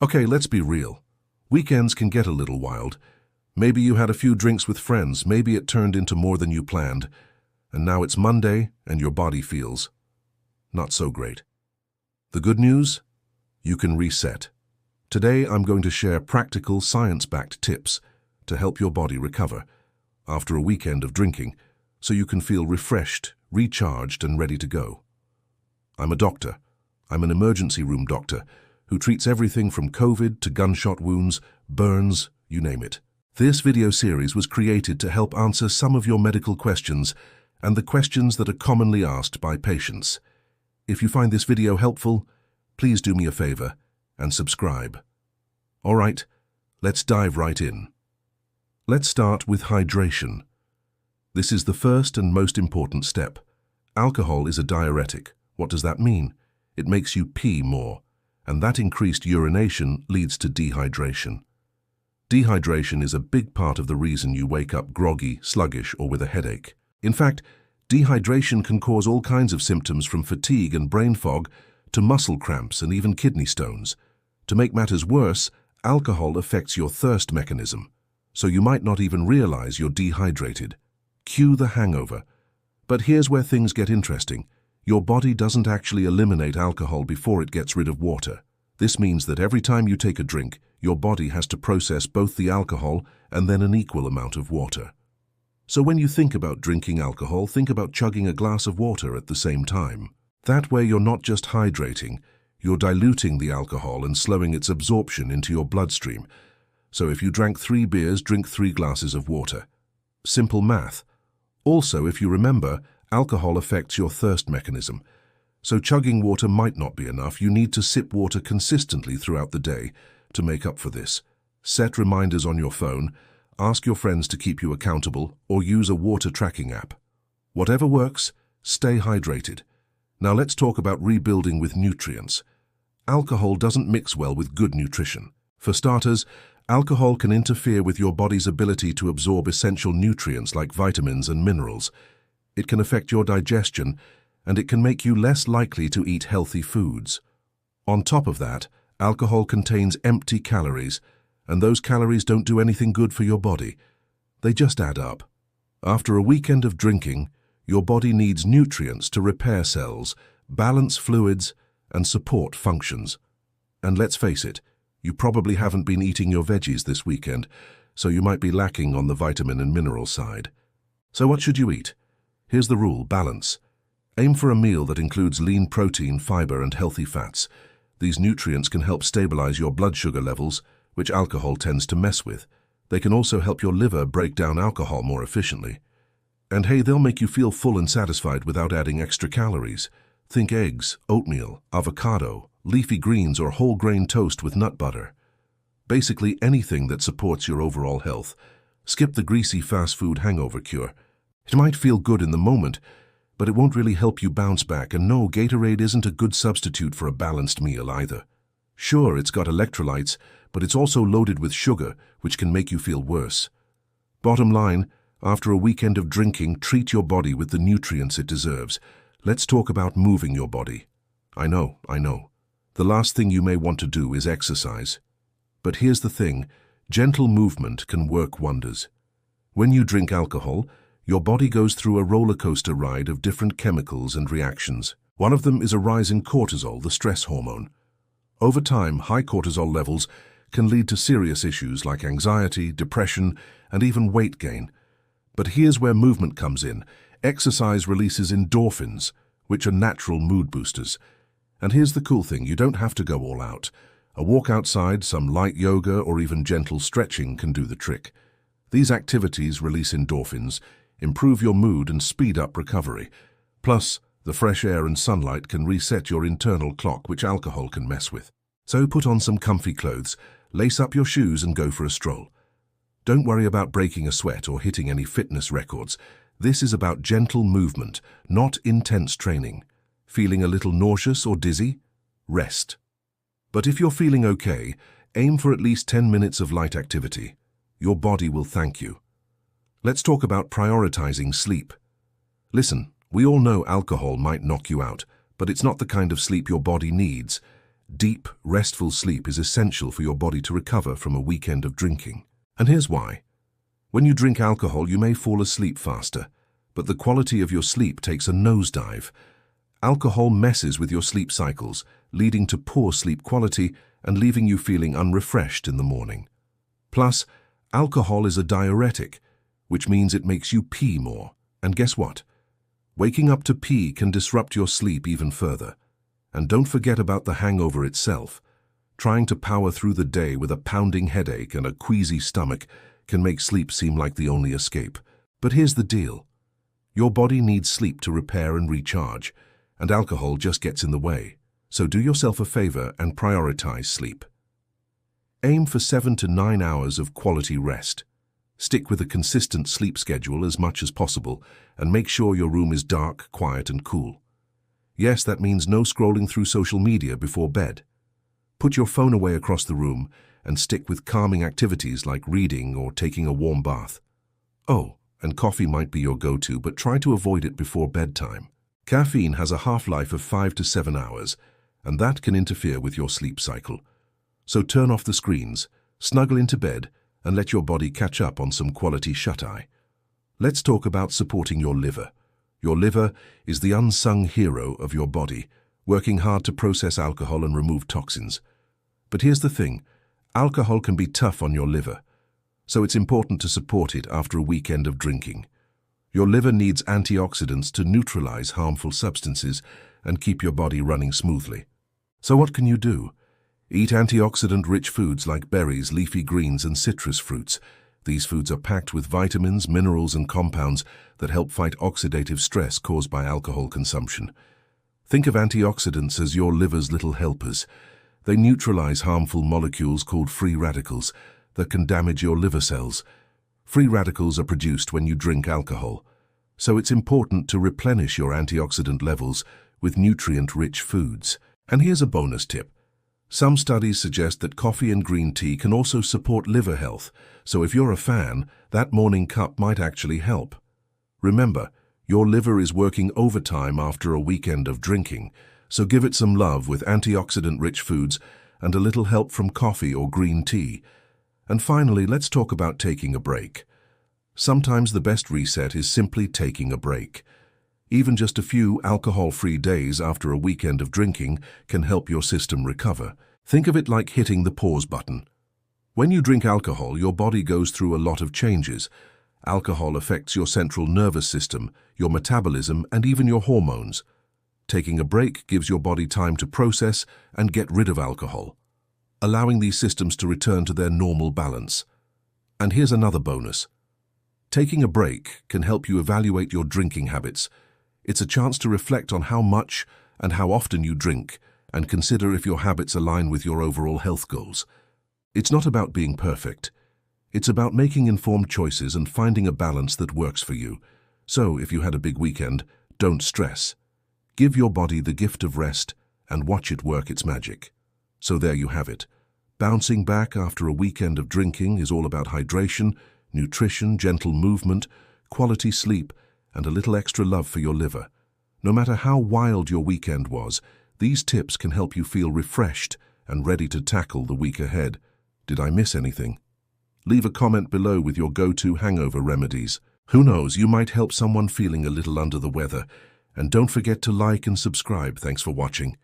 Okay, let's be real. Weekends can get a little wild. Maybe you had a few drinks with friends, maybe it turned into more than you planned, and now it's Monday and your body feels not so great. The good news? You can reset. Today I'm going to share practical, science-backed tips to help your body recover after a weekend of drinking so you can feel refreshed, recharged, and ready to go. I'm a doctor. I'm an emergency room doctor who treats everything from COVID to gunshot wounds, burns, you name it. This video series was created to help answer some of your medical questions and the questions that are commonly asked by patients. If you find this video helpful, please do me a favor and subscribe. All right, let's dive right in. Let's start with hydration. This is the first and most important step. Alcohol is a diuretic. What does that mean? It makes you pee more, and that increased urination leads to dehydration. Dehydration is a big part of the reason you wake up groggy, sluggish, or with a headache. In fact, dehydration can cause all kinds of symptoms from fatigue and brain fog to muscle cramps and even kidney stones. To make matters worse, alcohol affects your thirst mechanism, so you might not even realize you're dehydrated. Cue the hangover. But here's where things get interesting. Your body doesn't actually eliminate alcohol before it gets rid of water. This means that every time you take a drink, your body has to process both the alcohol and then an equal amount of water. So when you think about drinking alcohol, think about chugging a glass of water at the same time. That way you're not just hydrating, you're diluting the alcohol and slowing its absorption into your bloodstream. So if you drank 3 beers, drink 3 glasses of water. Simple math. Also, if you remember, alcohol affects your thirst mechanism. So chugging water might not be enough. You need to sip water consistently throughout the day to make up for this. Set reminders on your phone, ask your friends to keep you accountable, or use a water tracking app. Whatever works, stay hydrated. Now let's talk about rebuilding with nutrients. Alcohol doesn't mix well with good nutrition. For starters, alcohol can interfere with your body's ability to absorb essential nutrients like vitamins and minerals. It can affect your digestion, and it can make you less likely to eat healthy foods. On top of that, alcohol contains empty calories, and those calories don't do anything good for your body. They just add up. After a weekend of drinking, your body needs nutrients to repair cells, balance fluids, and support functions. And let's face it, you probably haven't been eating your veggies this weekend, so you might be lacking on the vitamin and mineral side. So what should you eat? Here's the rule: balance. Aim for a meal that includes lean protein, fiber, and healthy fats. These nutrients can help stabilize your blood sugar levels, which alcohol tends to mess with. They can also help your liver break down alcohol more efficiently. And hey, they'll make you feel full and satisfied without adding extra calories. Think eggs, oatmeal, avocado, leafy greens, or whole grain toast with nut butter. Basically anything that supports your overall health. Skip the greasy fast food hangover cure. It might feel good in the moment, but it won't really help you bounce back, and no, Gatorade isn't a good substitute for a balanced meal either. Sure, it's got electrolytes, but it's also loaded with sugar, which can make you feel worse. Bottom line, after a weekend of drinking, treat your body with the nutrients it deserves. Let's talk about moving your body. I know. The last thing you may want to do is exercise. But here's the thing, gentle movement can work wonders. When you drink alcohol, your body goes through a roller coaster ride of different chemicals and reactions. One of them is a rise in cortisol, the stress hormone. Over time, high cortisol levels can lead to serious issues like anxiety, depression, and even weight gain. But here's where movement comes in. Exercise releases endorphins, which are natural mood boosters. And here's the cool thing, you don't have to go all out. A walk outside, some light yoga, or even gentle stretching can do the trick. These activities release endorphins, improve your mood, and speed up recovery. Plus, the fresh air and sunlight can reset your internal clock, which alcohol can mess with. So put on some comfy clothes, lace up your shoes, and go for a stroll. Don't worry about breaking a sweat or hitting any fitness records. This is about gentle movement, not intense training. Feeling a little nauseous or dizzy? Rest. But if you're feeling okay, aim for at least 10 minutes of light activity. Your body will thank you. Let's talk about prioritizing sleep. Listen, we all know alcohol might knock you out, but it's not the kind of sleep your body needs. Deep, restful sleep is essential for your body to recover from a weekend of drinking. And here's why. When you drink alcohol, you may fall asleep faster, but the quality of your sleep takes a nosedive. Alcohol messes with your sleep cycles, leading to poor sleep quality and leaving you feeling unrefreshed in the morning. Plus, alcohol is a diuretic, which means it makes you pee more. And guess what? Waking up to pee can disrupt your sleep even further. And don't forget about the hangover itself. Trying to power through the day with a pounding headache and a queasy stomach can make sleep seem like the only escape. But here's the deal. Your body needs sleep to repair and recharge, and alcohol just gets in the way. So do yourself a favor and prioritize sleep. Aim for 7 to 9 hours of quality rest. Stick with a consistent sleep schedule as much as possible, and make sure your room is dark, quiet, and cool. Yes, that means no scrolling through social media before bed. Put your phone away across the room and stick with calming activities like reading or taking a warm bath. Oh, and coffee might be your go-to, but try to avoid it before bedtime. Caffeine has a half-life of 5 to 7 hours, and that can interfere with your sleep cycle. So turn off the screens, snuggle into bed, and let your body catch up on some quality shut-eye. Let's talk about supporting your liver. Your liver is the unsung hero of your body, working hard to process alcohol and remove toxins. But here's the thing, alcohol can be tough on your liver, so it's important to support it after a weekend of drinking. Your liver needs antioxidants to neutralize harmful substances and keep your body running smoothly. So what can you do? Eat antioxidant-rich foods like berries, leafy greens, and citrus fruits. These foods are packed with vitamins, minerals, and compounds that help fight oxidative stress caused by alcohol consumption. Think of antioxidants as your liver's little helpers. They neutralize harmful molecules called free radicals that can damage your liver cells. Free radicals are produced when you drink alcohol, so it's important to replenish your antioxidant levels with nutrient-rich foods. And here's a bonus tip. Some studies suggest that coffee and green tea can also support liver health, so if you're a fan, that morning cup might actually help. Remember, your liver is working overtime after a weekend of drinking, so give it some love with antioxidant-rich foods and a little help from coffee or green tea. And finally, let's talk about taking a break. Sometimes the best reset is simply taking a break. Even just a few alcohol-free days after a weekend of drinking can help your system recover. Think of it like hitting the pause button. When you drink alcohol, your body goes through a lot of changes. Alcohol affects your central nervous system, your metabolism, and even your hormones. Taking a break gives your body time to process and get rid of alcohol, allowing these systems to return to their normal balance. And here's another bonus. Taking a break can help you evaluate your drinking habits. It's a chance to reflect on how much and how often you drink and consider if your habits align with your overall health goals. It's not about being perfect. It's about making informed choices and finding a balance that works for you. So, if you had a big weekend, don't stress. Give your body the gift of rest and watch it work its magic. So there you have it. Bouncing back after a weekend of drinking is all about hydration, nutrition, gentle movement, quality sleep, and a little extra love for your liver. No matter how wild your weekend was, these tips can help you feel refreshed and ready to tackle the week ahead. Did I miss anything? Leave a comment below with your go-to hangover remedies. Who knows, you might help someone feeling a little under the weather. And don't forget to like and subscribe. Thanks for watching.